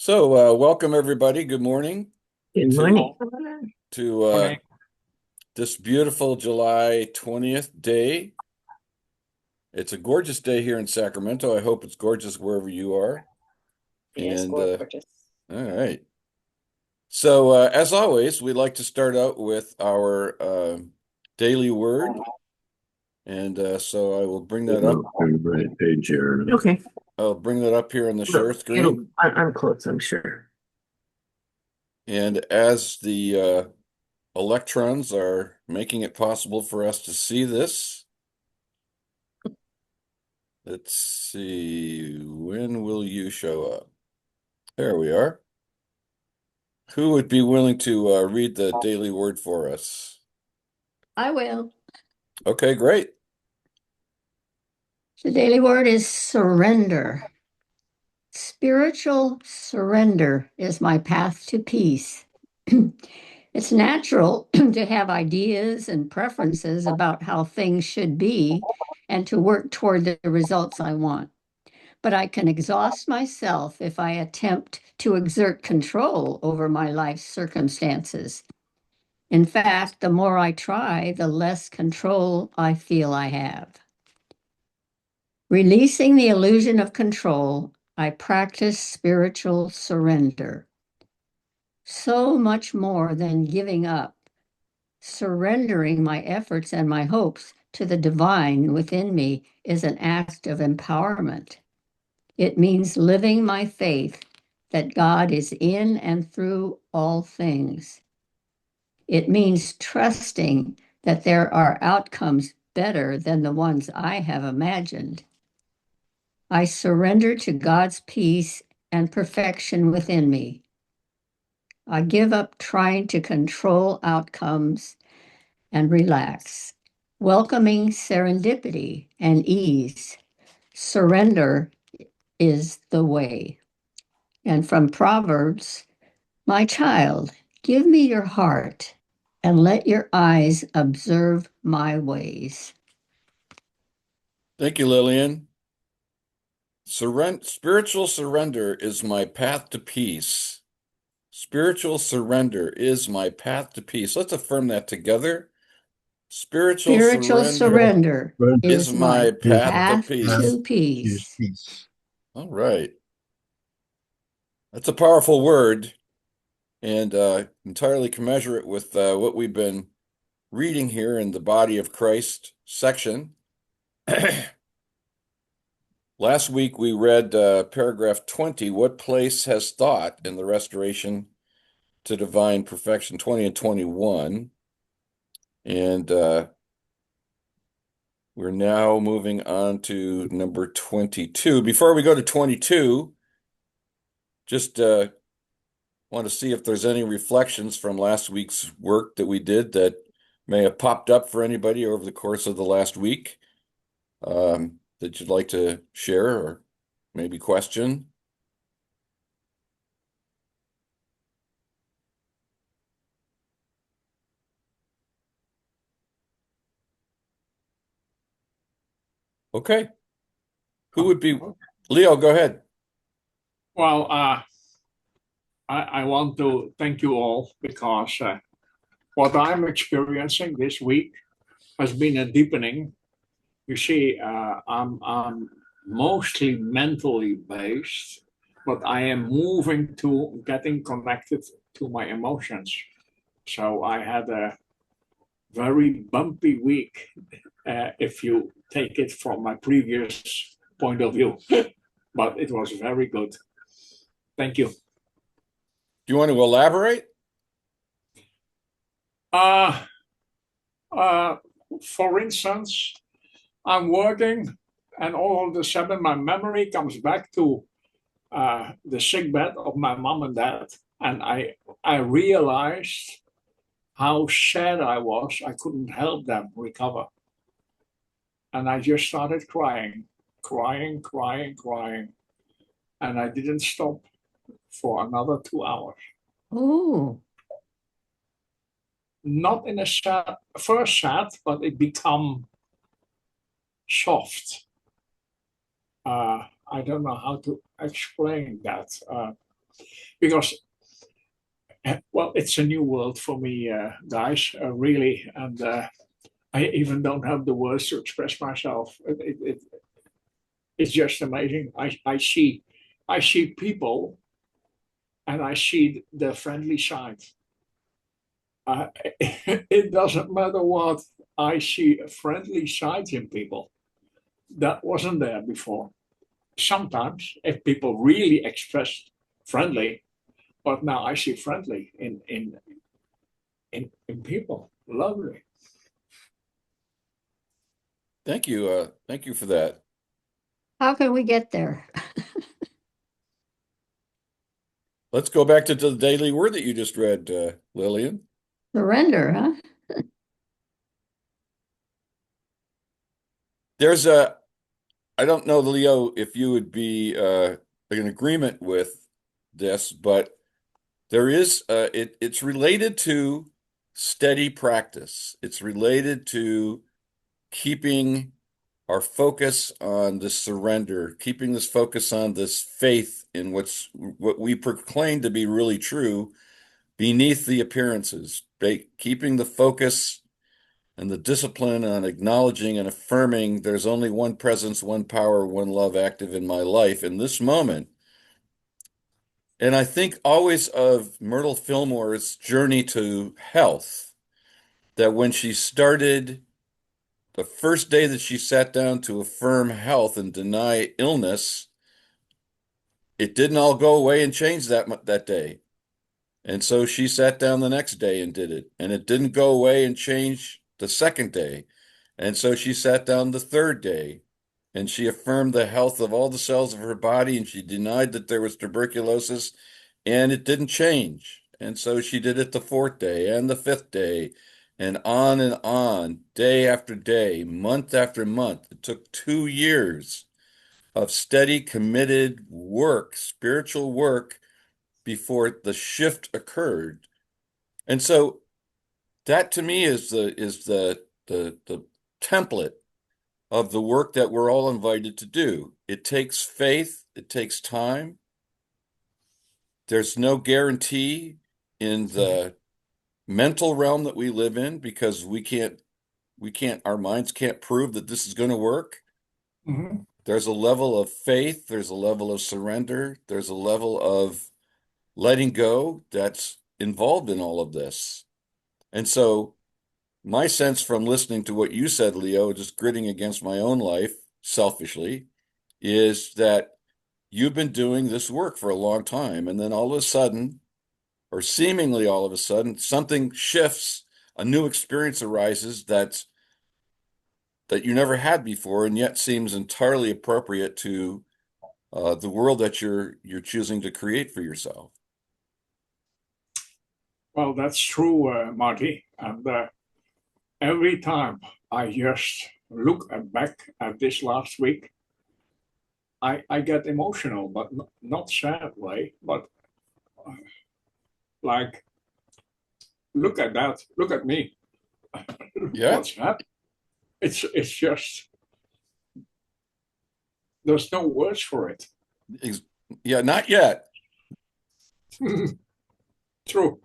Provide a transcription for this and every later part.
Welcome everybody. Good morning Good to morning. to this beautiful July 20th day. It's a gorgeous day here in Sacramento. I hope it's gorgeous wherever you are. It is And gorgeous. all right. As always, we'd like to start out with our daily word. And so I will bring that up. Turn the right page here. Okay. I'll bring that up here on the share screen. I'm close, I'm sure. And as the electrons are making it possible for us to see this, let's see, when will you show up? There we are. Who would be willing to read the daily word for us? I will. Okay, great. The daily word is surrender. Spiritual surrender is my path to peace. It's natural to have ideas and preferences about how things should be and to work toward the results I want. But I can exhaust myself if I attempt to exert control over my life's circumstances. In fact, the more I try, the less control I feel I have. Releasing the illusion of control, I practice spiritual surrender. So much more than giving up, surrendering my efforts and my hopes to the divine within me is an act of empowerment. It means living my faith that God is in and through all things. It means trusting that there are outcomes better than the ones I have imagined. I surrender to God's peace and perfection within me. I give up trying to control outcomes and relax, welcoming serendipity and ease. Surrender is the way. And from Proverbs, my child, give me your heart and let your eyes observe my ways. Thank you, Lillian. Spiritual surrender is my path to peace. Spiritual surrender is my path to peace. Let's affirm that together. Spiritual surrender is is my my path to path peace. to peace. All right. That's a powerful word, and entirely commensurate with what we've been reading here in the Body of Christ section. Last week we read paragraph 20, what place has thought in the restoration to divine perfection, 20 and 21. And we're now moving on to number 22. Before we go to 22, just want to see if there's any reflections from last week's work that we did that may have popped up for anybody over the course of the last week that you'd like to share or maybe question. Okay. Who would be? Leo, go ahead. Well, I want to thank you all because what I'm experiencing this week has been a deepening. You see, I'm mostly mentally based, but I am moving to getting connected to my emotions. So I had a very bumpy week, if you take it from my previous point of view, but it was very good. Thank you. Do you want to elaborate? Uh, uh, for instance, I'm working, and all of a sudden my memory comes back to the sick bed of my mom and dad, and I realized how sad I was. I couldn't help them recover, and I just started crying, crying, crying, crying, and I didn't stop for another 2 hours. Oh, Not in a sad, first sad, but it become soft. I don't know how to explain that. because well, it's a new world for me, guys, really, and I even don't have the words to express myself. It's just amazing. I see people, and I see the friendly side. It doesn't matter what, I see a friendly side in people that wasn't there before. Sometimes, if people really express friendly, but now I see friendly in people. Lovely. Thank you. Thank you for that. How can we get there? Let's go back to the daily word that you just read, Lillian. Surrender, huh? There's I don't know, Leo, if you would be in agreement with this, but there is it's related to steady practice. It's related to keeping our focus on this surrender, keeping this focus on this faith in what we proclaim to be really true beneath the appearances, keeping the focus and the discipline on acknowledging and affirming there's only one presence, one power, one love active in my life in this moment. And I think always of Myrtle Fillmore's journey to health, that when she started, the first day that she sat down to affirm health and deny illness, it didn't all go away and change that day. And so she sat down the next day and did it. And it didn't go away and change the second day. And so she sat down the third day and she affirmed the health of all the cells of her body and she denied that there was tuberculosis and it didn't change. And so she did it the fourth day and the fifth day and on, day after day, month after month. It took 2 years of steady, committed work, spiritual work, before the shift occurred. And so that to me is the template of the work that we're all invited to do. It takes faith, it takes time. There's no guarantee in the mental realm that we live in because our minds can't prove that this is going to work. Mm-hmm. There's a level of faith, there's a level of surrender, there's a level of letting go that's involved in all of this. And so my sense from listening to what you said, Leo, just gritting against my own life selfishly, is that you've been doing this work for a long time. And then all of a sudden, or seemingly all of a sudden, something shifts, a new experience arises that you never had before, and yet seems entirely appropriate to the world that you're choosing to create for yourself. Well, that's true, Marty. And every time I just look back at this last week, I get emotional, but not sad way, but like, look at that, look at me. Yeah. What's that? It's just, there's no words for it. Yeah, not yet. True.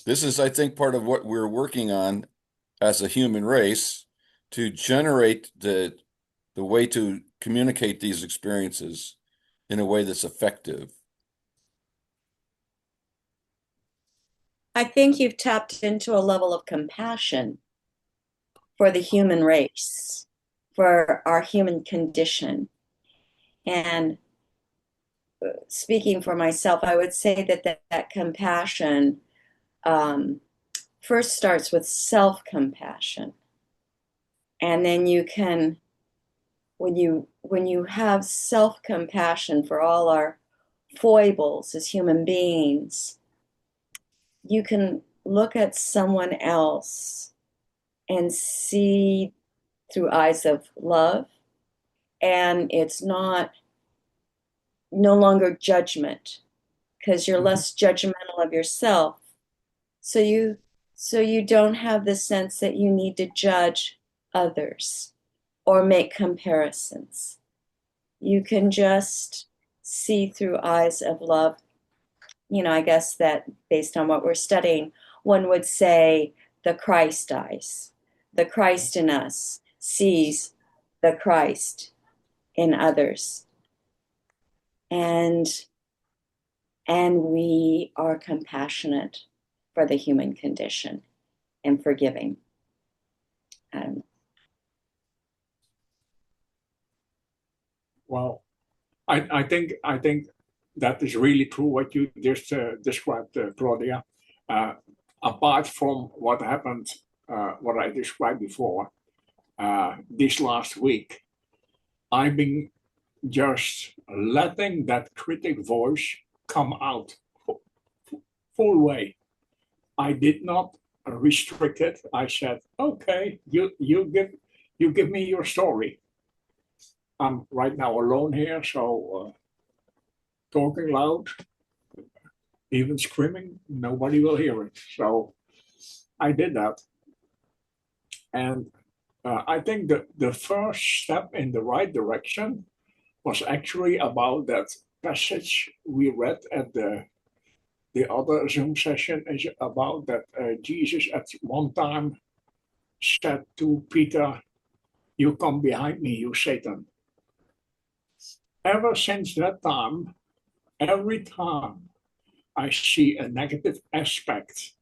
This is, I think, part of what we're working on as a human race to generate the way to communicate these experiences in a way that's effective. I think you've tapped into a level of compassion for the human race, for our human condition. And speaking for myself, I would say that compassion first starts with self-compassion. And then you can, when you have self-compassion for all our foibles as human beings, you can look at someone else and see through eyes of love, and it's no longer judgment because you're less judgmental of yourself. So you don't have the sense that you need to judge others or make comparisons. You can just see through eyes of love. I guess that based on what we're studying, one would say the Christ eyes. The Christ in us sees the Christ in others. And we are compassionate for the human condition and forgiving. Well, I think that is really true what you just described, Claudia. Apart from what happened, what I described before, this last week, I've been just letting that critic voice come out full way. I did not restrict it. I said, okay, you give me your story. I'm right now alone here, so talking loud, even screaming, nobody will hear it. So I did that. And I think that the first step in the right direction was actually about that passage we read at the other Zoom session, is about that Jesus at one time said to Peter, "You come behind me, you Satan." Ever since that time, every time I see a negative aspect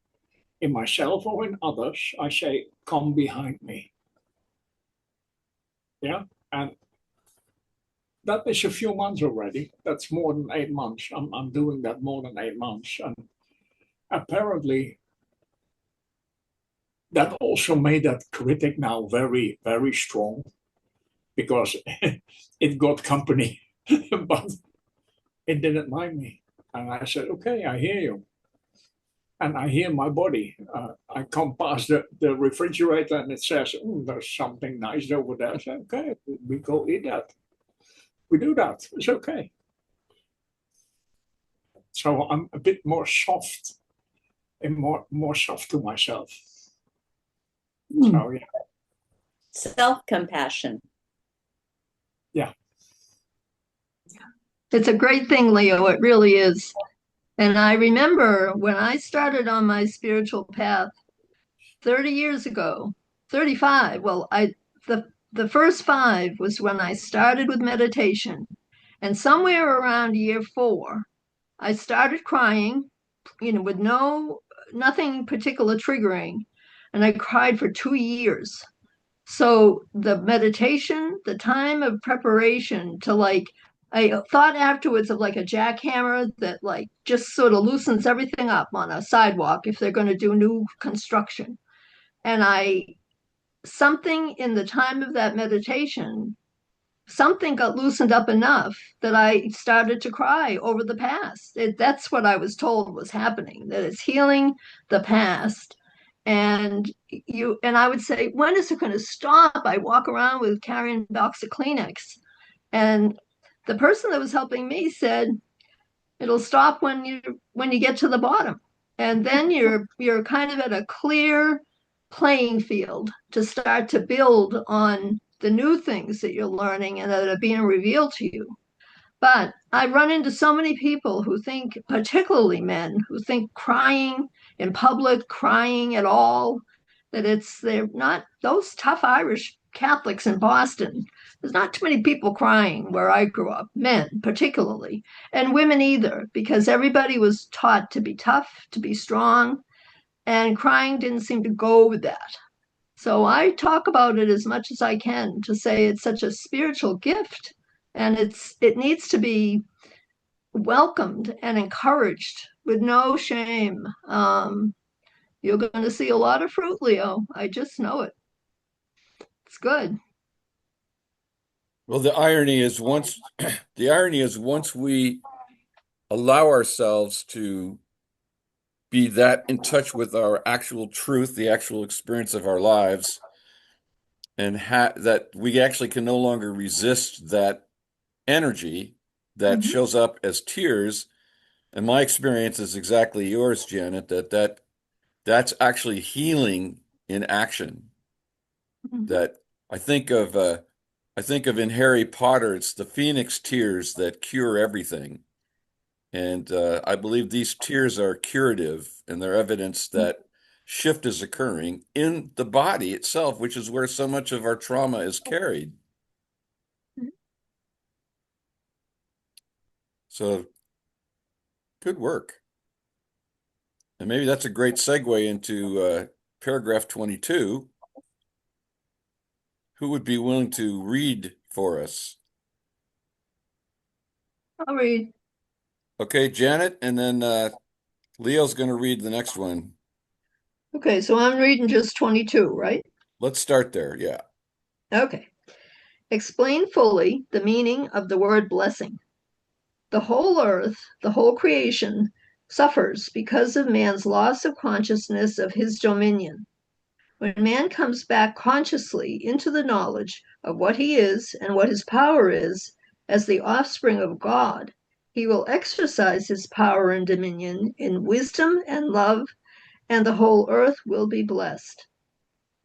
in myself or in others, I say, "Come behind me." Yeah. And that is a few months already. That's more than 8 months. I'm doing that more than 8 months. And apparently, that also made that critic now very, very strong, because it got company, but it didn't mind me. And I said, okay, I hear you. And I hear my body. I come past the refrigerator and it says, there's something nice over there. I say, okay, we go eat that. We do that. It's okay. So I'm a bit more soft and more soft to myself. So yeah. Self-compassion. Yeah. It's a great thing, Leo. It really is. And I remember when I started on my spiritual path 30 years ago, 35. Well, the first 5 was when I started with meditation. And somewhere around year 4, I started crying, with nothing particular triggering. And I cried for 2 years. So the meditation, the time of preparation to I thought afterwards of like a jackhammer that just sort of loosens everything up on a sidewalk if they're going to do new construction. And something in the time of that meditation, something got loosened up enough that I started to cry over the past. That's what I was told was happening, that it's healing the past. And I would say, when is it going to stop? I walk around with carrying a box of Kleenex. And the person that was helping me said, it'll stop when you get to the bottom. And then you're kind of at a clear playing field to start to build on the new things that you're learning and that are being revealed to you. But I run into so many people who think, particularly men, who think crying in public, crying at all, that they're not those tough Irish Catholics in Boston. There's not too many people crying where I grew up, men particularly, and women either, because everybody was taught to be tough, to be strong, and crying didn't seem to go with that. So I talk about it as much as I can to say it's such a spiritual gift, and it needs to be welcomed and encouraged with no shame. You're going to see a lot of fruit, Leo. I just know it. It's good. Well, the irony is once we allow ourselves to be that in touch with our actual truth, the actual experience of our lives, and that we actually can no longer resist that energy that shows up as tears. And my experience is exactly yours, Janet, that's actually healing in action. That I think of I think of in Harry Potter, it's the Phoenix tears that cure everything. And I believe these tears are curative and they're evidence that shift is occurring in the body itself, which is where so much of our trauma is carried. So good work. And maybe that's a great segue into paragraph 22. Who would be willing to read for us? I'll read. Okay, Janet, and then Leo's going to read the next one. Okay, so I'm reading just 22, right? Let's start there. Yeah. Okay. Explain fully the meaning of the word blessing. The whole earth, the whole creation, suffers because of man's loss of consciousness of his dominion. When man comes back consciously into the knowledge of what he is and what his power is, as the offspring of God, he will exercise his power and dominion in wisdom and love, and the whole earth will be blessed.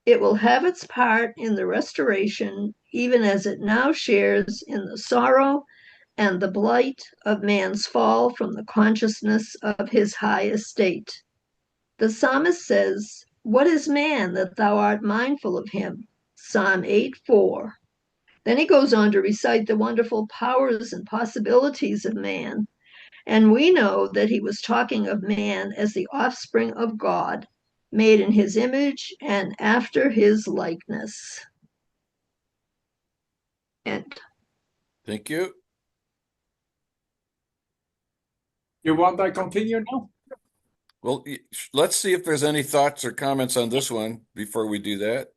It will have its part in the restoration, even as it now shares in the sorrow and the blight of man's fall from the consciousness of his high estate. The psalmist says, "What is man that thou art mindful of him?" Psalm 8:4. Then he goes on to recite the wonderful powers and possibilities of man. And we know that he was talking of man as the offspring of God, made in his image and after his likeness. End. Thank you. You want I continue now? Well, let's see if there's any thoughts or comments on this one before we do that.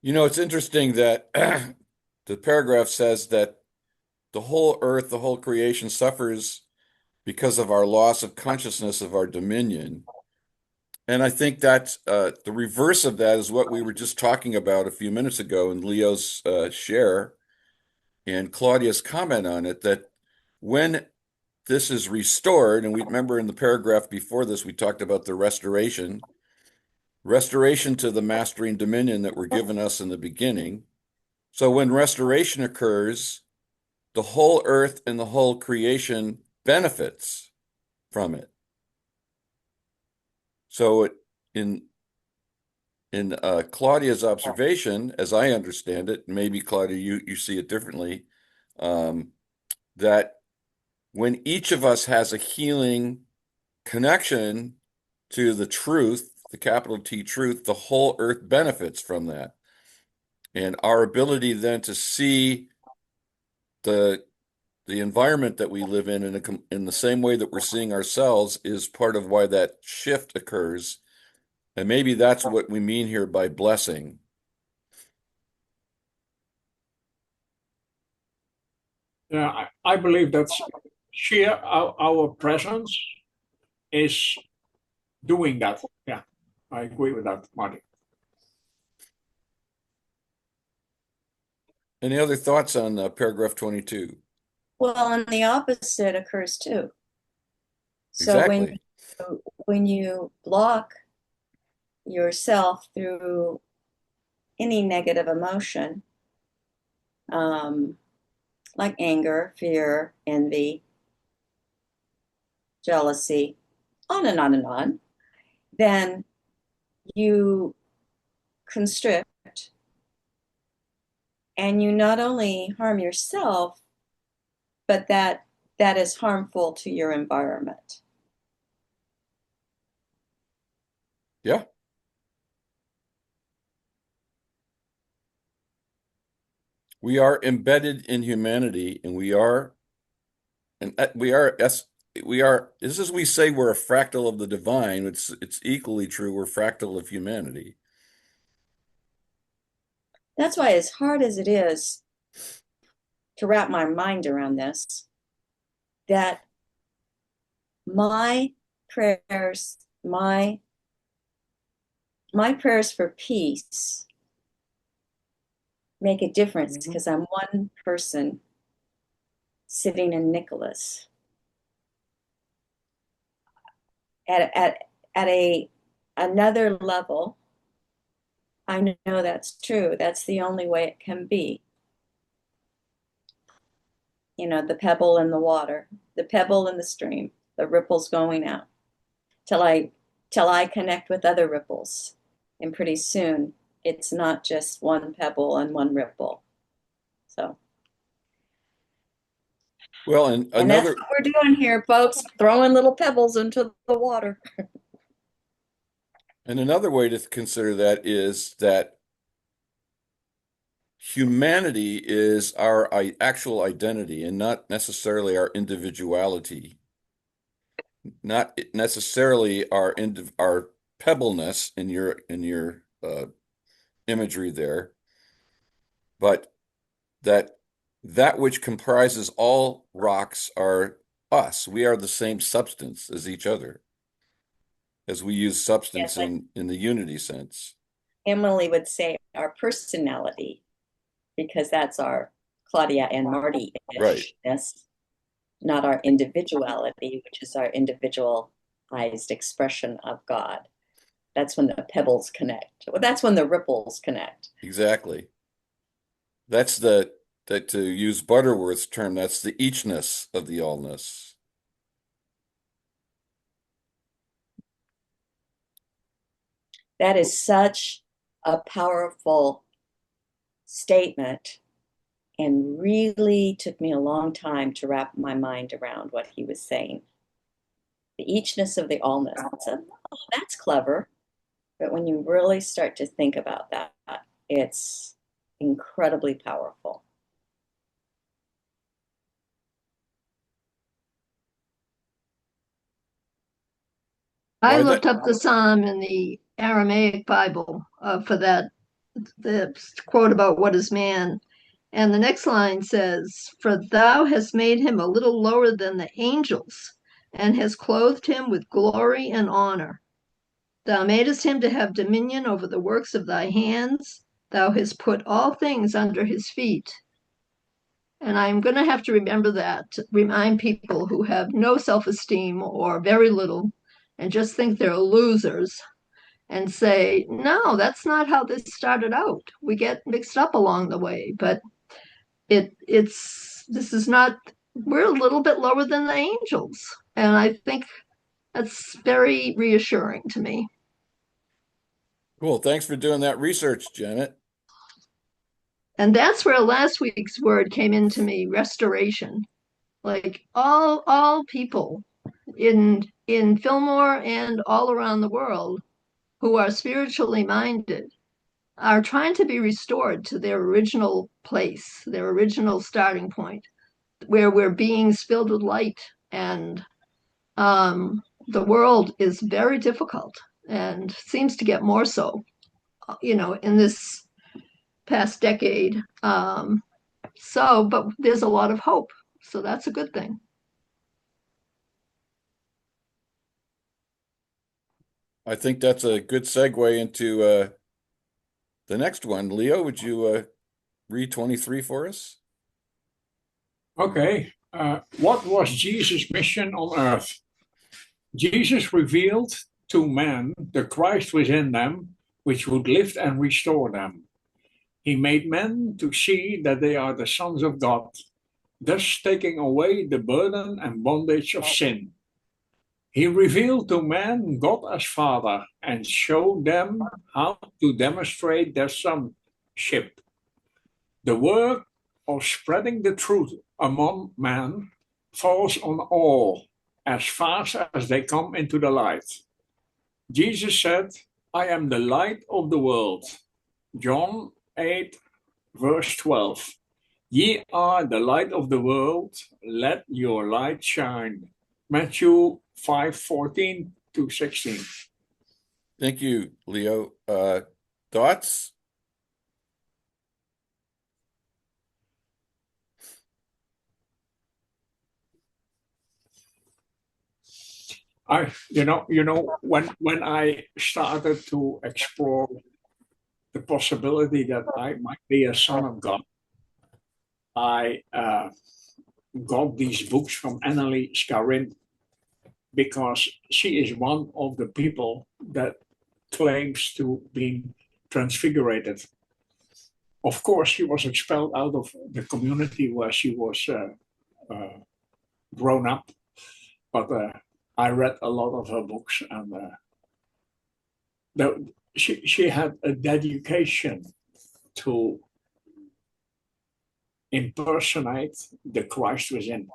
You know, it's interesting that the paragraph says that the whole earth, the whole creation suffers because of our loss of consciousness of our dominion. And I think that's the reverse of that is what we were just talking about a few minutes ago in Leo's share and Claudia's comment on it, that when this is restored, and we remember in the paragraph before this, we talked about the restoration to the mastery and dominion that were given us in the beginning. So when restoration occurs, the whole earth and the whole creation benefits from it. So in Claudia's observation, as I understand it, maybe Claudia, you see it differently, that when each of us has a healing connection to the truth, the capital T truth, the whole earth benefits from that. And our ability then to see the environment that we live in the same way that we're seeing ourselves is part of why that shift occurs. And maybe that's what we mean here by blessing. Yeah, I believe that's sheer our presence is doing that. Yeah, I agree with that, Marty. Any other thoughts on paragraph 22? Well, and the opposite occurs too. So Exactly. when you block yourself through any negative emotion, like anger, fear, envy, jealousy, on and on and on, then you constrict and you not only harm yourself, but that is harmful to your environment. Yeah. We are embedded in humanity, and we are, this is we say we're a fractal of the divine. It's equally true. We're fractal of humanity. That's why, as hard as it is to wrap my mind around this, that my prayers, my my prayers for peace make a difference Mhm. because I'm one person sitting in Nicholas. At a another level, I know that's true. That's the only way it can be. You know, the pebble in the water, the pebble in the stream, the ripples going out till I connect with other ripples. And pretty soon it's not just one pebble and one ripple. So, Well, and and that's another what we're doing here, folks, throwing little pebbles into the water. way to consider that is that humanity is our actual identity and not necessarily our individuality, not necessarily our pebbleness in your imagery there, but that which comprises all rocks are us. We are the same substance as each other, as we use Yes, substance like in the unity sense. Emily would say, our personality, because that's our Claudia and Right. Marty-ishness, not our individuality, which is our individualized expression of God. That's when the pebbles connect. Well, that's when the ripples connect. Exactly. That's that to use Butterworth's term, that's the eachness of the allness. That is such a powerful statement and really took me a long time to wrap my mind around what he was saying. The eachness of the allness. So, oh, that's clever. But when you really start to think about that, it's incredibly powerful. I Why looked that? up the psalm in the Aramaic Bible for that the quote about what is man. And the next line says, "For thou hast made him a little lower than the angels, and hast clothed him with glory and honor. Thou madest him to have dominion over the works of thy hands. Thou hast put all things under his feet." And I'm going to have to remember that, to remind people who have no self esteem or very little and just think they're losers and say, no, that's not how this started out. We get mixed up along the way, but this is not, we're a little bit lower than the angels. And I think that's very reassuring to me. Cool. Thanks for doing that research, Janet. And that's where last week's word came into me, restoration. Like all people in Fillmore and all around the world who are spiritually minded are trying to be restored to their original place, their original starting point, where we're beings filled with light. And the world is very difficult and seems to get more so, in this past decade. But there's a lot of hope. So that's a good thing. I think that's a good segue into the next one. Leo, would you read 23 for us? Okay. What was Jesus' mission on earth? Jesus revealed to men the Christ within them, which would lift and restore them. He made men to see that they are the sons of God, thus taking away the burden and bondage of sin. He revealed to men God as Father and showed them how to demonstrate their sonship. The work of spreading the truth among men falls on all as fast as they come into the light. Jesus said, I am the light of the world. John 8, verse 12. Ye are the light of the world, let your light shine. Matthew 5:14 to 16. Thank you, Leo. Thoughts? When I started to explore the possibility that I might be a son of God, I got these books from Annalie Scarin because she is one of the people that claims to be transfigurated. Of course, she was expelled out of the community where she was uh, grown up, but I read a lot of her books, and she had a dedication to impersonate the Christ within.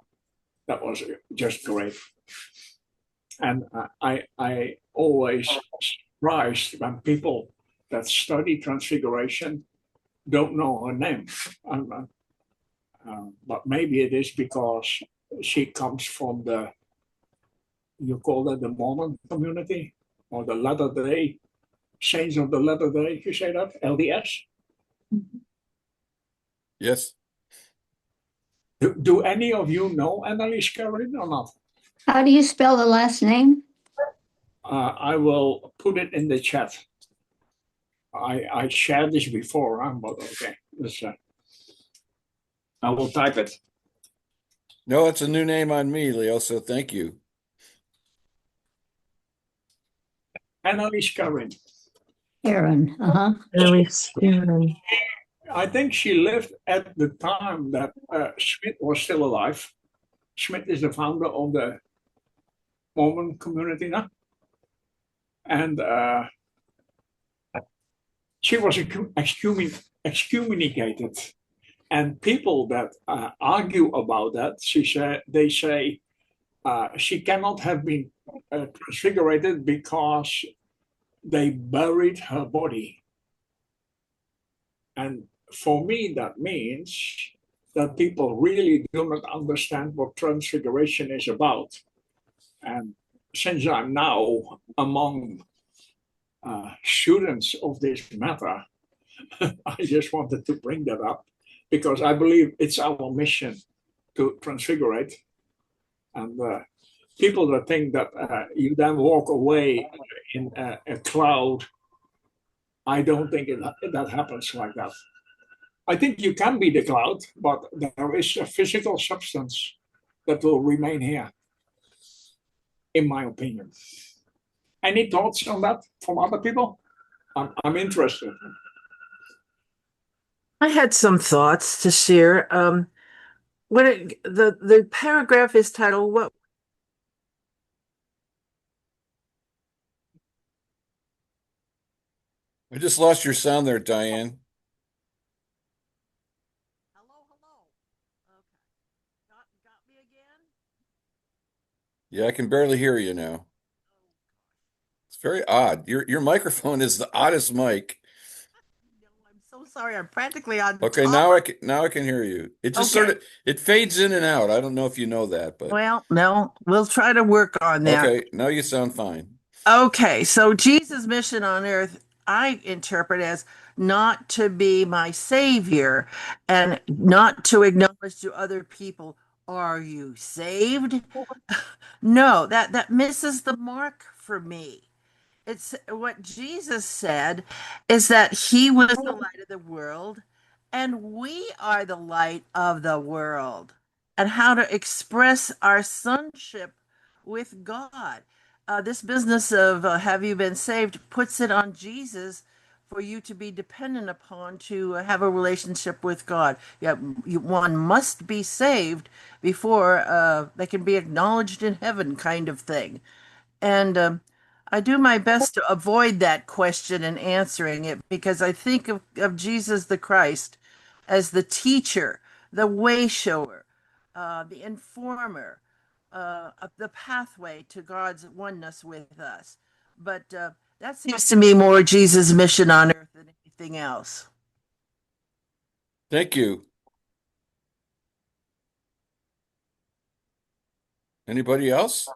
That was just great. And I always surprised when people that study transfiguration don't know her name. But maybe it is because she comes from you call that the Mormon community or the Latter Day Saints of the Latter Day, you say that? LDS? Yes. Do any of you know Annalise Carin or not? How do you spell the last name? I will put it in the chat. I shared this before, but okay. I will type it. No, it's a new name on me, Leo, so thank you. Annalise Carin. Aaron. I think she lived at the time that Schmidt was still alive. Schmidt is the founder of the Mormon community now. And she was excommunicated. And people that argue about that, they say she cannot have been transfigurated because they buried her body. And for me, that means that people really do not understand what transfiguration is about. And since I'm now among students of this matter, I just wanted to bring that up because I believe it's our mission to transfigurate. And people that think that you then walk away in a cloud, I don't think that happens like that. I think you can be the cloud, but there is a physical substance that will remain here, in my opinion. Any thoughts on that from other people? I'm interested. I had some thoughts to share. The paragraph is titled "What?" I just lost your sound there, Diane. Hello. Okay. Got me again? Yeah, I can barely hear you now. It's very odd. Your microphone is the oddest mic. No, I'm so sorry. I'm practically on Okay, top. now I can hear you. It just sort of it fades in and out. I don't know if you know that, but Well, no, we'll try to work on that. okay, now you sound fine. Okay, so Jesus' mission on earth, I interpret as not to be my savior and not to acknowledge to other people, are you saved? No, that misses the mark for me. It's what Jesus said is that he was the light of the world and we are the light of the world, and how to express our sonship with God. This business of have you been saved puts it on Jesus for you to be dependent upon to have a relationship with God. Yeah, one must be saved before they can be acknowledged in heaven, kind of thing. And I do my best to avoid that question and answering it because I think of Jesus the Christ as the teacher, the way shower, the informer, of the pathway to God's oneness with us. But that seems to me more Jesus' mission on earth than anything else. Thank you. Anybody else?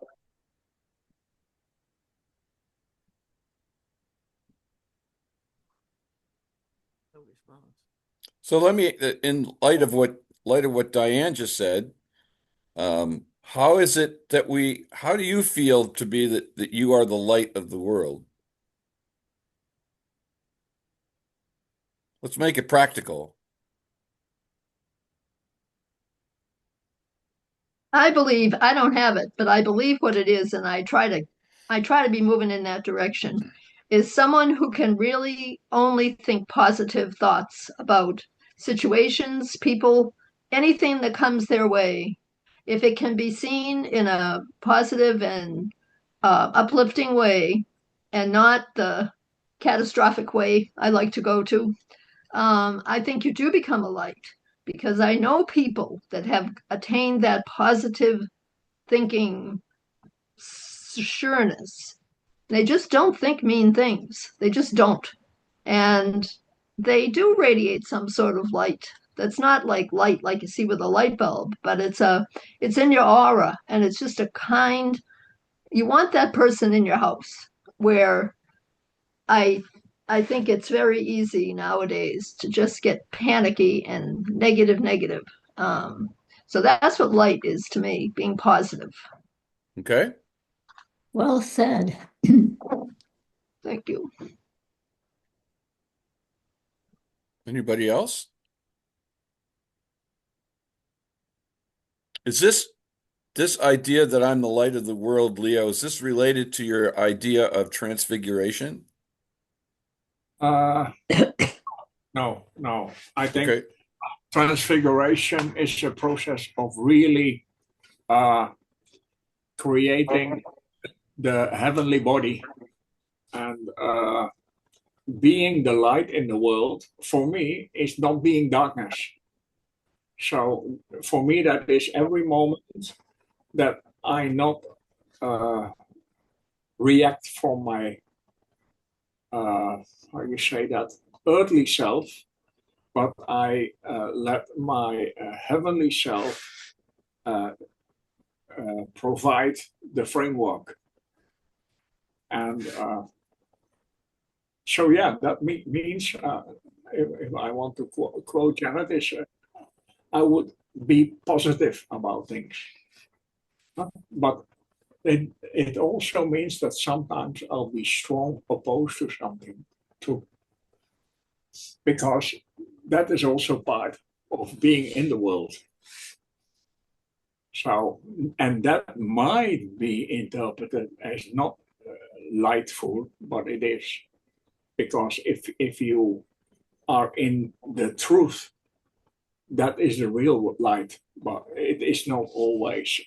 So let me, in light of what Diane just said, How is it that how do you feel to be that you are the light of the world? Let's make it practical. I believe I don't have it, but I believe what it is, and I try to be moving in that direction. Is someone who can really only think positive thoughts about situations, people, anything that comes their way. If it can be seen in a positive and uplifting way, and not the catastrophic way I like to go to, I think you do become a light because I know people that have attained that positive thinking sureness. They just don't think mean things. They just don't. And they do radiate some sort of light. That's not like light like you see with a light bulb, but it's in your aura, and it's just a kind, you want that person in your house where I I think it's very easy nowadays to just get panicky and negative. Um, so that's what light is to me, being positive. Okay. Well said. Thank you. Anybody else? Is this idea that I'm the light of the world, Leo, is this related to your idea of transfiguration? Uh, no. I think Okay. transfiguration is a process of really uh, creating the heavenly body and being the light in the world. For me, is not being darkness. So for me, that is every moment that I not uh, react from my how you say that, earthly self, but I let my heavenly self uh, provide the framework. And so, yeah, that means if I want to quote Janet, is I would be positive about things. But it also means that sometimes I'll be strong opposed to something too, because that is also part of being in the world. So, and that might be interpreted as not lightful, but it is. Because if you are in the truth, that is the real light, but it is not always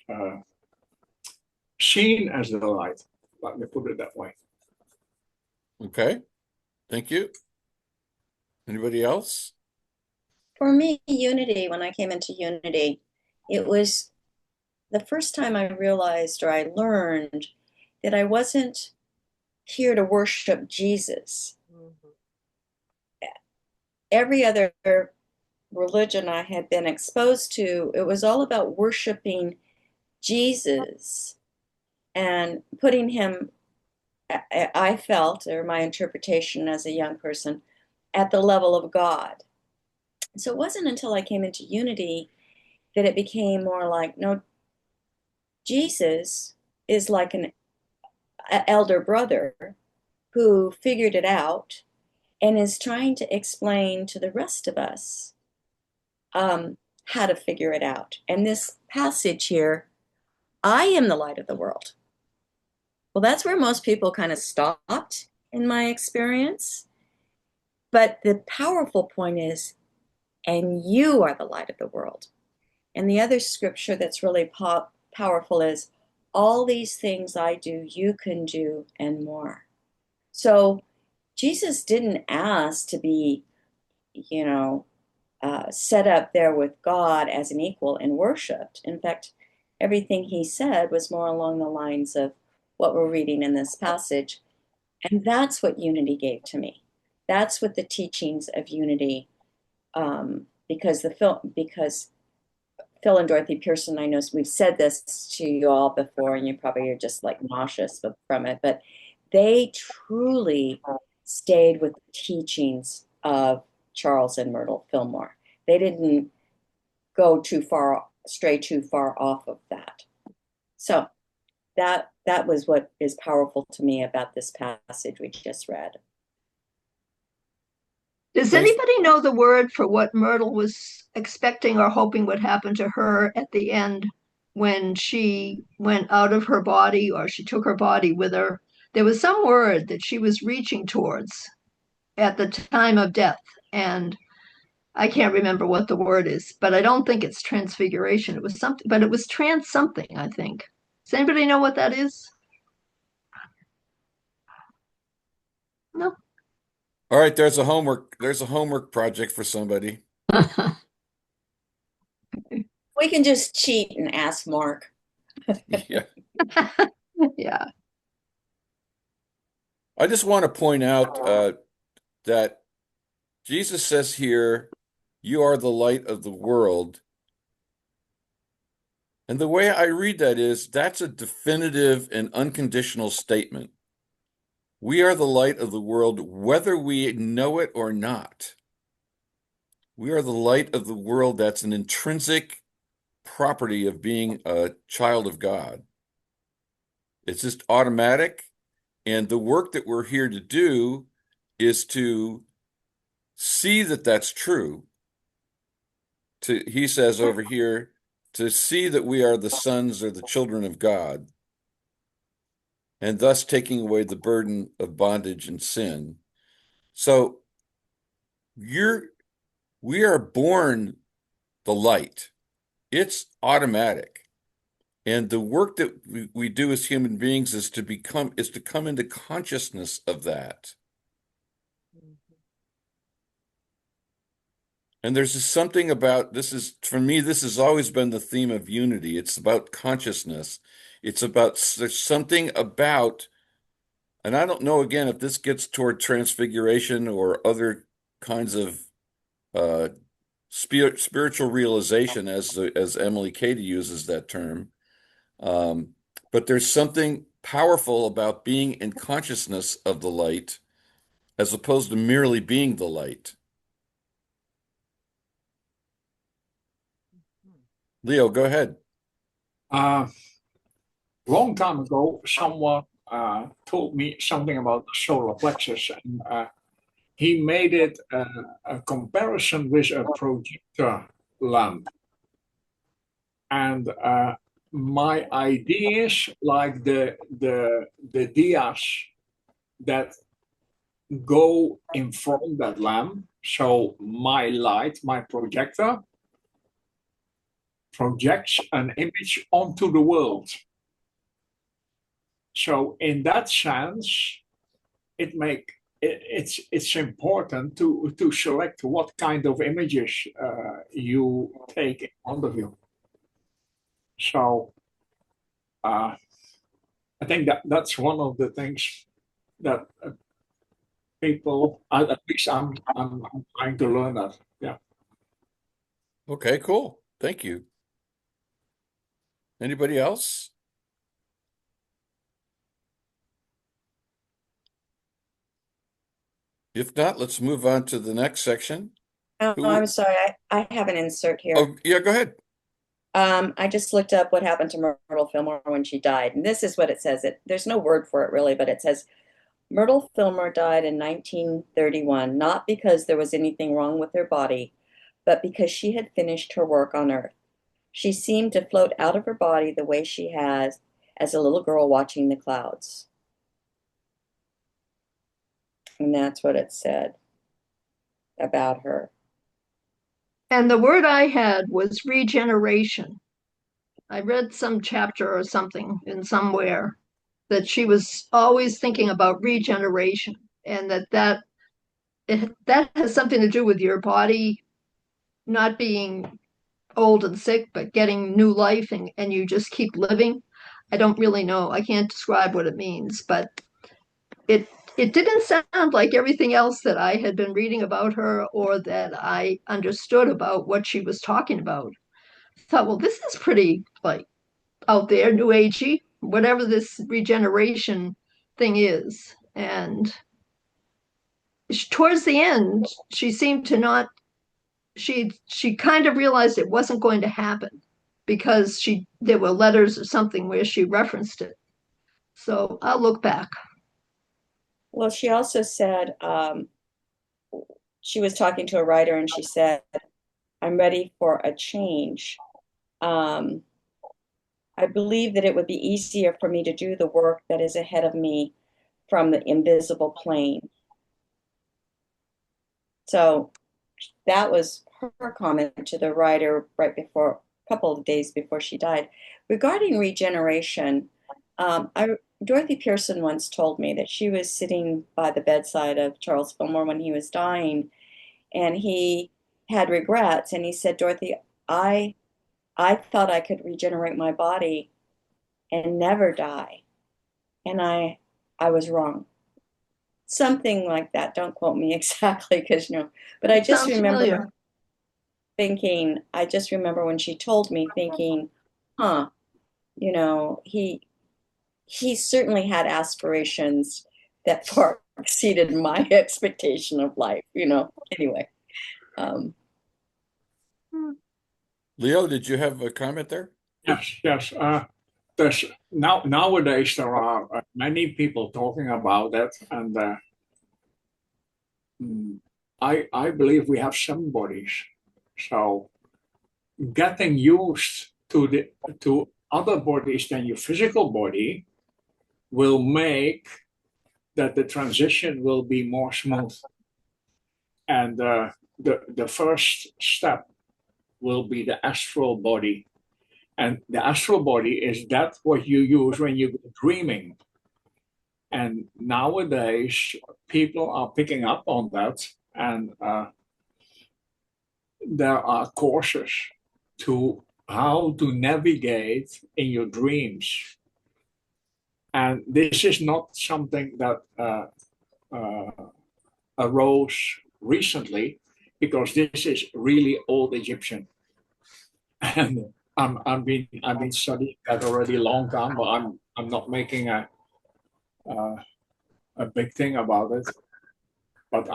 seen as the light. Let me put it that way. Okay. Thank you. Anybody else? For me, unity, when I came into unity, it was the first time I realized or I learned that I wasn't here to worship Jesus. Every other religion I had been exposed to, it was all about worshiping Jesus and putting him, I felt, or my interpretation as a young person, at the level of God. So it wasn't until I came into unity that it became more like, no, Jesus is like an elder brother who figured it out and is trying to explain to the rest of us how to figure it out. And this passage here, I am the light of the world. Well, that's where most people kind of stopped in my experience. But the powerful point is, and you are the light of the world. And the other scripture that's really powerful is, all these things I do, you can do, and more. So Jesus didn't ask to be, set up there with God as an equal and worshiped. In fact, everything he said was more along the lines of what we're reading in this passage. And that's what unity gave to me. That's what the teachings of unity, because Phil and Dorothy Pearson, I know we've said this to you all before, and you probably are just like nauseous from it, but they truly stayed with the teachings of Charles and Myrtle Fillmore. They didn't go stray too far off of that. So that was what is powerful to me about this passage we just read. Does Thanks. anybody know the word for what Myrtle was expecting or hoping would happen to her at the end when she went out of her body or she took her body with her? There was some word that she was reaching towards at the time of death, and I can't remember what the word is, but I don't think it's transfiguration. It was something, but it was trans something, I think. Does anybody know what that is? No. All right, there's a homework project for somebody. We can just cheat and ask Mark. Yeah. Yeah. I just want to point out that Jesus says here, you are the light of the world. And the way I read that is that's a definitive and unconditional statement. We are the light of the world, whether we know it or not. We are the light of the world. That's an intrinsic property of being a child of God. It's just automatic. And the work that we're here to do is to see that that's true. He says over here, to see that we are the sons or the children of God, and thus taking away the burden of bondage and sin. So we are born the light. It's automatic. And the work that we do as human beings is to come into consciousness of that. And there's just something about for me, this has always been the theme of unity. It's about consciousness. There's something about, and I don't know again if this gets toward transfiguration or other kinds of spiritual realization, as Emily Cady uses that term. But there's something powerful about being in consciousness of the light as opposed to merely being the light. Leo, go ahead. Long time ago, someone told me something about the solar plexus, and he made it a comparison with a projector lamp. And my idea is like the diyas that go in front of that lamp. So my light, my projector, projects an image onto the world. So in that sense, it's important to select what kind of images you take in front of you. So I think that's one of the things that people, at least I'm trying to learn that. Yeah. Okay, cool. Thank you. Anybody else? If not, let's move on to the next section. Oh, I'm sorry. I have an insert here. Oh, yeah, go ahead. I just looked up what happened to Myrtle Fillmore when she died, and this is what it says. There's no word for it really, but it says Myrtle Fillmore died in 1931, not because there was anything wrong with her body, but because she had finished her work on Earth. She seemed to float out of her body the way she has as a little girl watching the clouds. And that's what it said about her. And the word I had was regeneration. I read some chapter or something in somewhere that she was always thinking about regeneration, and that has something to do with your body not being old and sick, but getting new life, and you just keep living. I don't really know. I can't describe what it means, but it didn't sound like everything else that I had been reading about her or that I understood about what she was talking about. I thought, well, this is pretty like out there, new agey, whatever this regeneration thing is. And towards the end, she seemed to not. She kind of realized it wasn't going to happen. because there were letters or something where she referenced it. So I'll look back. Well, she also said she was talking to a writer and she said, I'm ready for a change. I believe that it would be easier for me to do the work that is ahead of me from the invisible plane. So that was her comment to the writer right before, a couple of days before she died. Regarding regeneration, Dorothy Pearson once told me that she was sitting by the bedside of Charles Fillmore when he was dying, and he had regrets. And he said, Dorothy, I thought I could regenerate my body and never die. And I was wrong. Something like that. Don't quote me exactly because, but I just Sounds remember familiar. I just remember when she told me thinking, huh, he certainly had aspirations that far exceeded my expectation of life, Anyway. Leo, did you have a comment there? Yes. Nowadays there are many people talking about that, and I believe we have seven bodies. So getting used to other bodies than your physical body will make that the transition will be more smooth. And the first step will be the astral body. And the astral body is that what you use when you're dreaming. And nowadays, people are picking up on that, and there are courses to how to navigate in your dreams. And this is not something that arose recently, because this is really old Egyptian. And I've been studying that already a long time, but I'm not making a big thing about it. But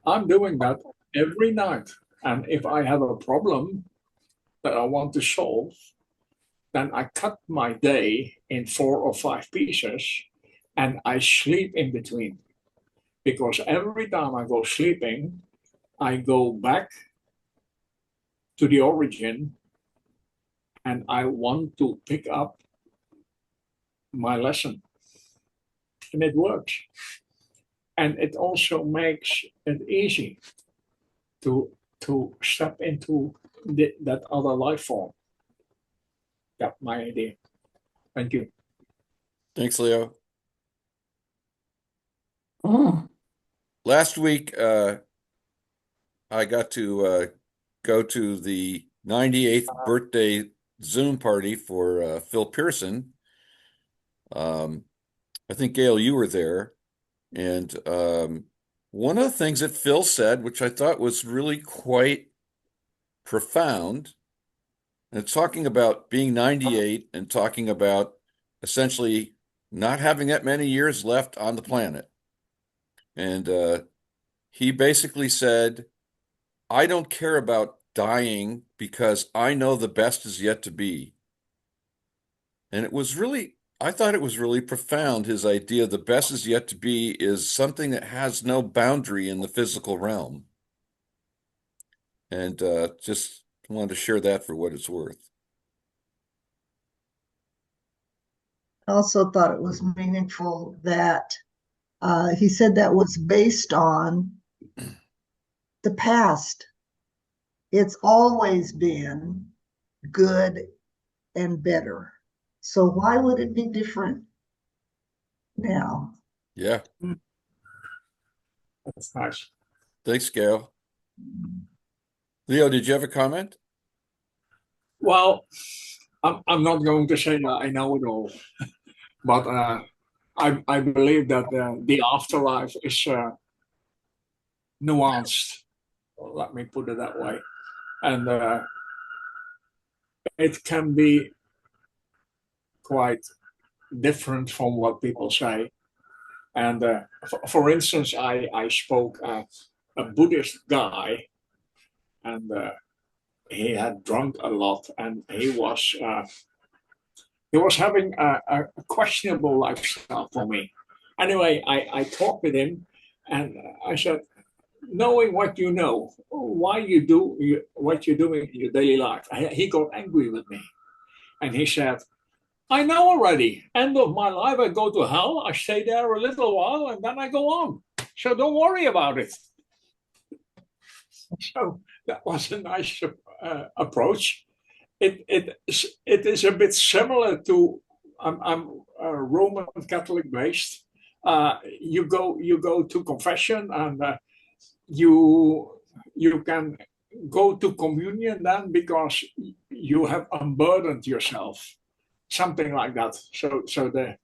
I'm doing that every night. And if I have a problem that I want to solve, then I cut my day in 4 or 5 pieces and I sleep in between. Because every time I go sleeping, I go back to the origin and I want to pick up my lesson. And it works. And it also makes it easy to step into that other life form. That's my idea. Thank you. Thanks, Leo. Oh, Last week, I got to go to the 98th birthday Zoom party for Phil Pearson. I think, Gail, you were there. And one of the things that Phil said, which I thought was really quite profound, and talking about being 98 and talking about essentially not having that many years left on the planet. And he basically said, I don't care about dying because I know the best is yet to be. And I thought it was really profound, his idea the best is yet to be is something that has no boundary in the physical realm. And just wanted to share that for what it's worth. I also thought it was meaningful that he said that was based on the past. It's always been good and better. So why would it be different now? Yeah. That's nice. Thanks, Gail. Leo, did you have a comment? Well, I'm not going to say that I know it all, but I believe that the afterlife is nuanced. Let me put it that way, and it can be quite different from what people say. And for instance, I spoke at a Buddhist guy, and he had drunk a lot, and he was having a questionable lifestyle for me. Anyway, I talked with him, and I said, knowing what you know, why what you do in your daily life. He got angry with me, and he said, I know already. End of my life, I go to hell. I stay there a little while, and then I go on. So don't worry about it. So that was a nice approach. It is a bit similar to I'm Roman Catholic based. You go to confession, and you can go to communion then because you have unburdened yourself, something like that. So the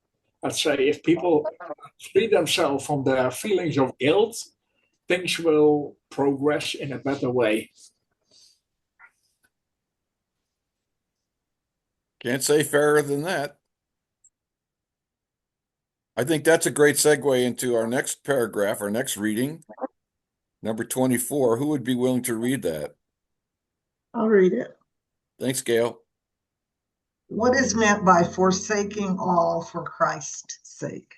let's say if people free themselves from their feelings of guilt, things will progress in a better way. Can't say fairer than that. I think that's a great segue into our next paragraph, our next reading, number 24. Who would be willing to read that? I'll read it. Thanks, Gail. What is meant by forsaking all for Christ's sake?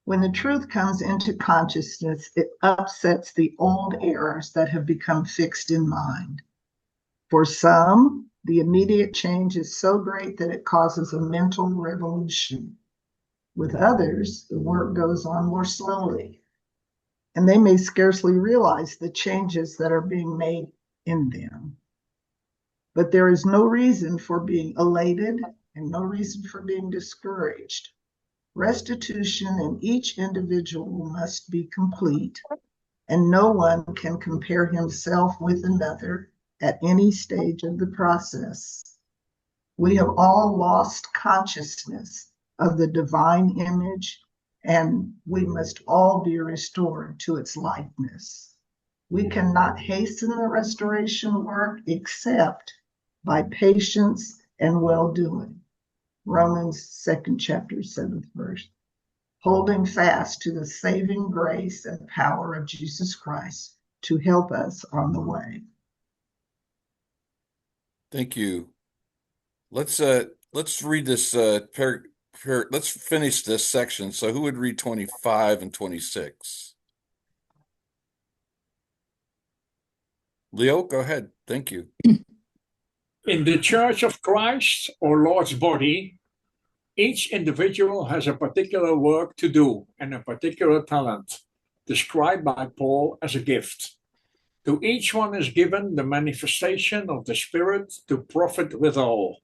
When the truth comes into consciousness, it upsets the old errors that have become fixed in mind. For some, the immediate change is so great that it causes a mental revolution. With others, the work goes on more slowly, and they may scarcely realize the changes that are being made in them. But there is no reason for being elated and no reason for being discouraged. Restitution in each individual must be complete, and no one can compare himself with another at any stage of the process. We have all lost consciousness of the divine image, and we must all be restored to its likeness. We cannot hasten the restoration work except by patience and well-doing. Romans 2nd chapter, 7th verse. Holding fast to the saving grace and power of Jesus Christ to help us on the way. Thank you. Let's read this let's finish this section. So who would read 25 and 26? Leo, go ahead. Thank you. In the Church of Christ, or Lord's body, each individual has a particular work to do and a particular talent, described by Paul as a gift. To each one is given the manifestation of the Spirit to profit withal.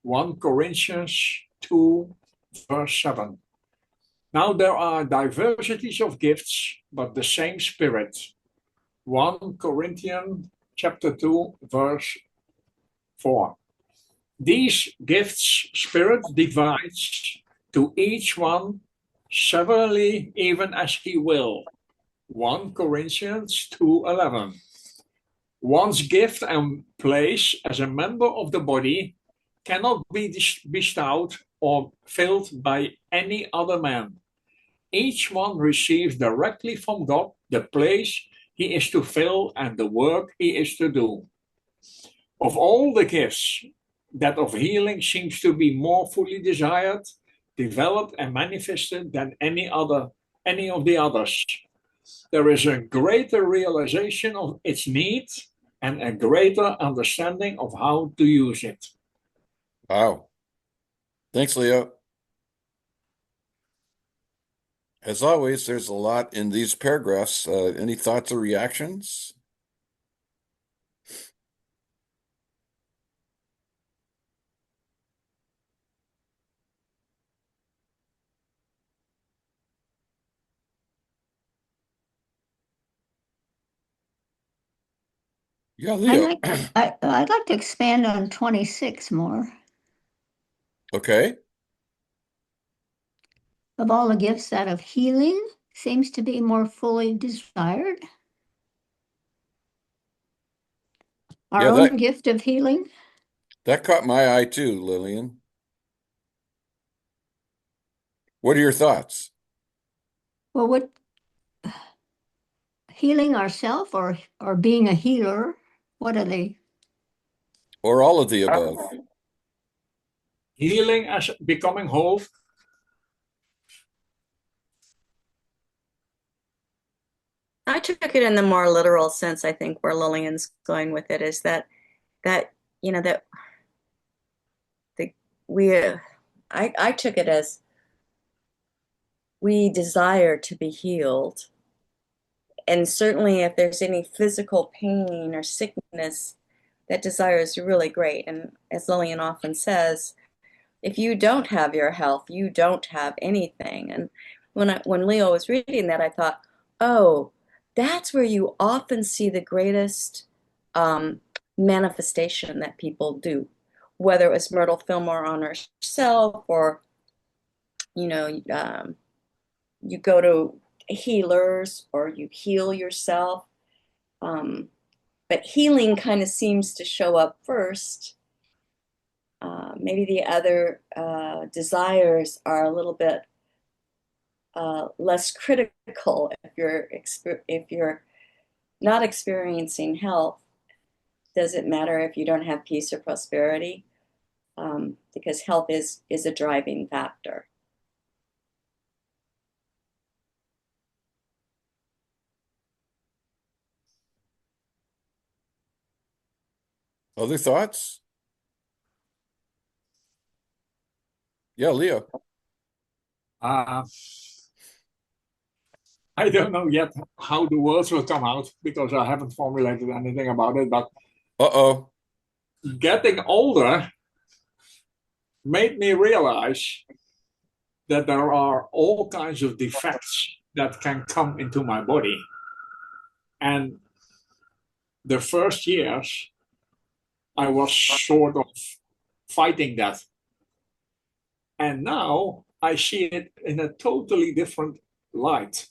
1 Corinthians 2, verse 7. Now there are diversities of gifts, but the same Spirit. 1 Corinthians chapter 2, verse 4. These gifts Spirit divides to each one severally, even as he will. 1 Corinthians 2:11. One's gift and place as a member of the body cannot be bestowed or filled by any other man. Each one receives directly from God the place he is to fill and the work he is to do. Of all the gifts, that of healing seems to be more fully desired, developed, and manifested than any of the others. There is a greater realization of its need and a greater understanding of how to use it. Wow. Thanks, Leo. As always, there's a lot in these paragraphs. Any thoughts or reactions? Yeah, Leo. I'd like to expand on 26 more. Okay. Of all the gifts, that of healing seems to be more fully desired. Our Yeah, own gift of healing. that caught my eye too, Lillian. What are your thoughts? Well, what healing ourselves or being a healer? What are they? Or all of the above? Healing as becoming whole. I took it in the more literal sense. I think where Lillian's going with it is that you know that the we I took it as we desire to be healed, and certainly if there's any physical pain or sickness, that desire is really great. And as Lillian often says, if you don't have your health, you don't have anything. And when Leo was reading that, I thought, oh, that's where you often see the greatest manifestation that people do, whether it was Myrtle Fillmore on herself, or you know, you go to healers or you heal yourself. But healing kind of seems to show up first. Maybe the other desires are a little bit less critical if you're not experiencing health. Does it matter if you don't have peace or prosperity? Because health is a driving factor. Other thoughts? Yeah, Leo. Uh, I don't know yet how the words will come out because I haven't formulated anything about it. But Uh-oh. getting older made me realize that there are all kinds of defects that can come into my body. And the first years, I was sort of fighting that. And now I see it in a totally different light.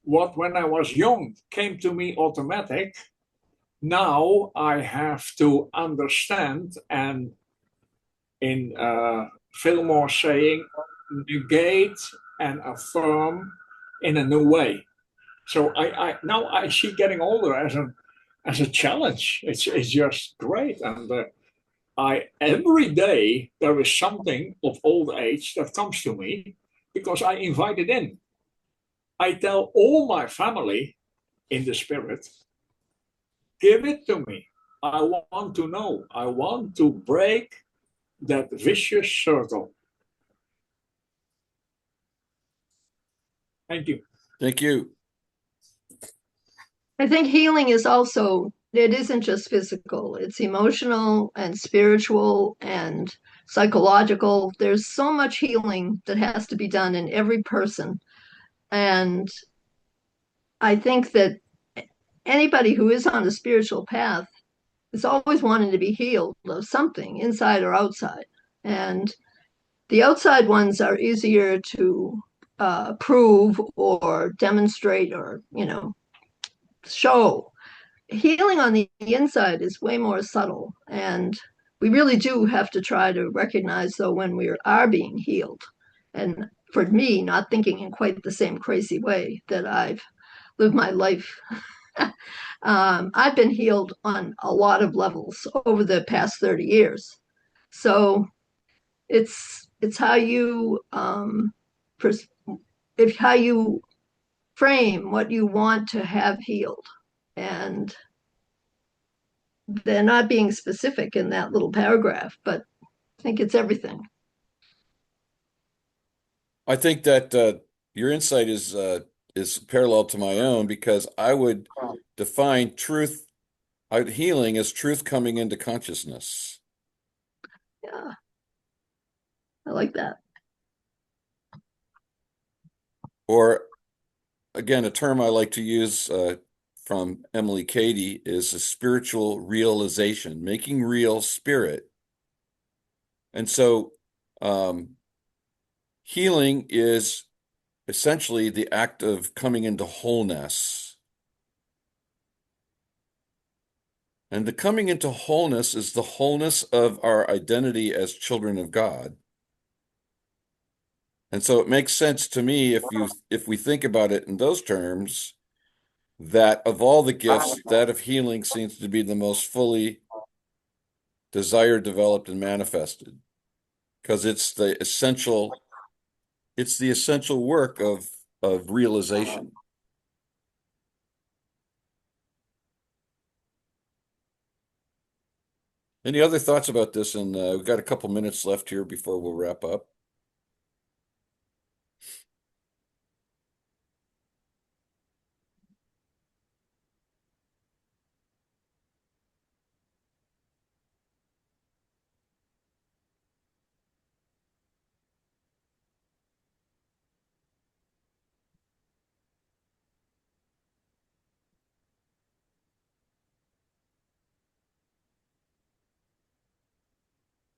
What, when I was young, came to me automatic, now I have to understand and, in Fillmore saying, negate and affirm in a new way. So I now I see getting older as a challenge. It's just great, and I every day there is something of old age that comes to me because I invite it in. I tell all my family in the spirit, give it to me. I want to know. I want to break that vicious circle. Thank you. Thank you. I think healing is also, it isn't just physical, it's emotional and spiritual and psychological. There's so much healing that has to be done in every person. And I think that anybody who is on a spiritual path is always wanting to be healed of something, inside or outside. And the outside ones are easier to prove or demonstrate or, show. Healing on the inside is way more subtle. And we really do have to try to recognize, though, when we are being healed. And for me, not thinking in quite the same crazy way that I've lived my life. I've been healed on a lot of levels over the past 30 years. So it's how you if how you frame what you want to have healed, and they're not being specific in that little paragraph, but I think it's everything. I think that your insight is parallel to my own because I would define healing as truth coming into consciousness. Yeah, I like that. Or again, a term I like to use from Emily Cady is a spiritual realization, making real spirit. And so healing is essentially the act of coming into wholeness. And the coming into wholeness is the wholeness of our identity as children of God. And so it makes sense to me if we think about it in those terms, that of all the gifts, that of healing seems to be the most fully desired, developed, and manifested, because it's the essential work of realization. Any other thoughts about this? And we've got a couple minutes left here before we'll wrap up.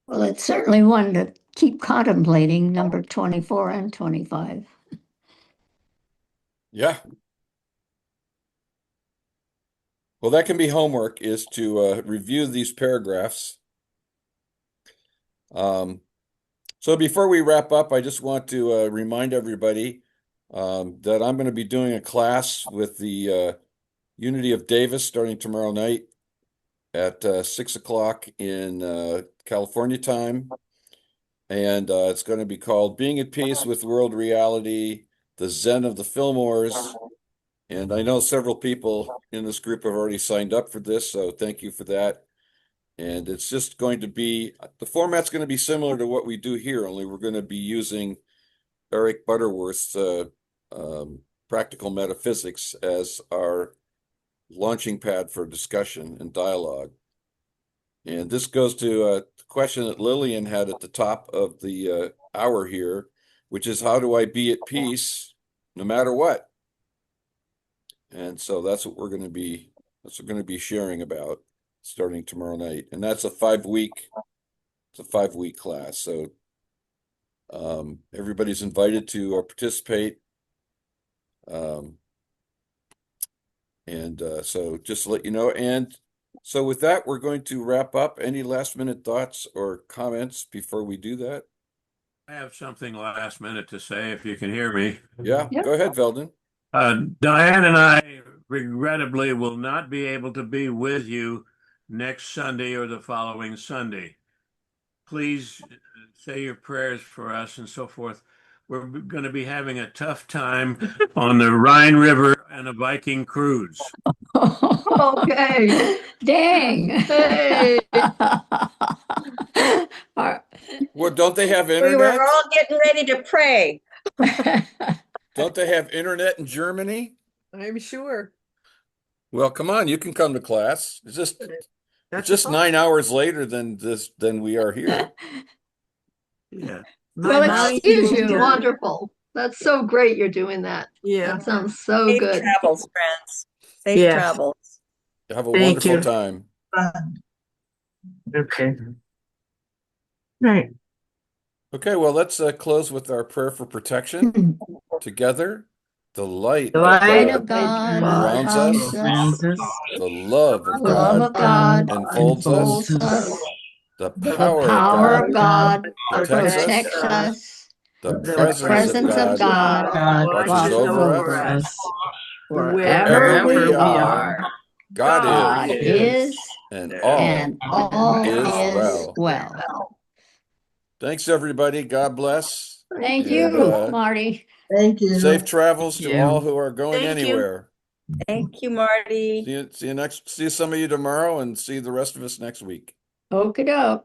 Well, it's certainly one to keep contemplating, number 24 and 25. Yeah. Well, that can be homework, is to review these paragraphs. So before we wrap up, I just want to remind everybody that I'm going to be doing a class with the Unity of Davis starting tomorrow night at 6 o'clock in California time. And it's going to be called Being at Peace with World Reality, the Zen of the Fillmores. And I know several people in this group have already signed up for this, so thank you for that. And it's just going to be, the format's going to be similar to what we do here, only we're going to be using Eric Butterworth's Practical Metaphysics as our launching pad for discussion and dialogue. And this goes to a question that Lillian had at the top of the hour here, which is, how do I be at peace no matter what? And so that's what we're going to be sharing about starting tomorrow night. And that's a 5-week class. So everybody's invited to participate. So just to let you know. And so with that, we're going to wrap up. Any last minute thoughts or comments before we do that? I have something last minute to say, if you can hear me. Yeah, Yep. Go ahead, Veldon. Diane and I regrettably will not be able to be with you next Sunday or the following Sunday. Please say your prayers for us and so forth. We're going to be having a tough time on the Rhine River and a Viking cruise. Okay. Dang. Hey. Well, don't they have We internet? were all getting ready to pray. Don't they have internet in Germany? I'm sure. Well, come on, you can come to class. It's just That's just fun. 9 hours later than we are here. Yeah. Well, My excuse That's you. wonderful. That's so great you're doing that. Yeah. That sounds so Safe good. travels, friends. Safe Yes. travels. Have a Thank wonderful you. time. Okay. Right. Okay, well, let's close with our prayer for protection together. The light The of light God of God surrounds us. surrounds us. The love of The love God of God enfolds us. enfolds us. The The power of power God of God protects protects us. us. The The presence of presence of God God watches over us. wherever we are. God God is, is, and and all is is well. well. Thanks, everybody. God bless. Thank And, you, Marty. Thank you. safe travels to all who are going Thank you. anywhere. Thank you, Marty. See some of you tomorrow, and see the rest of us next week. Okie doke.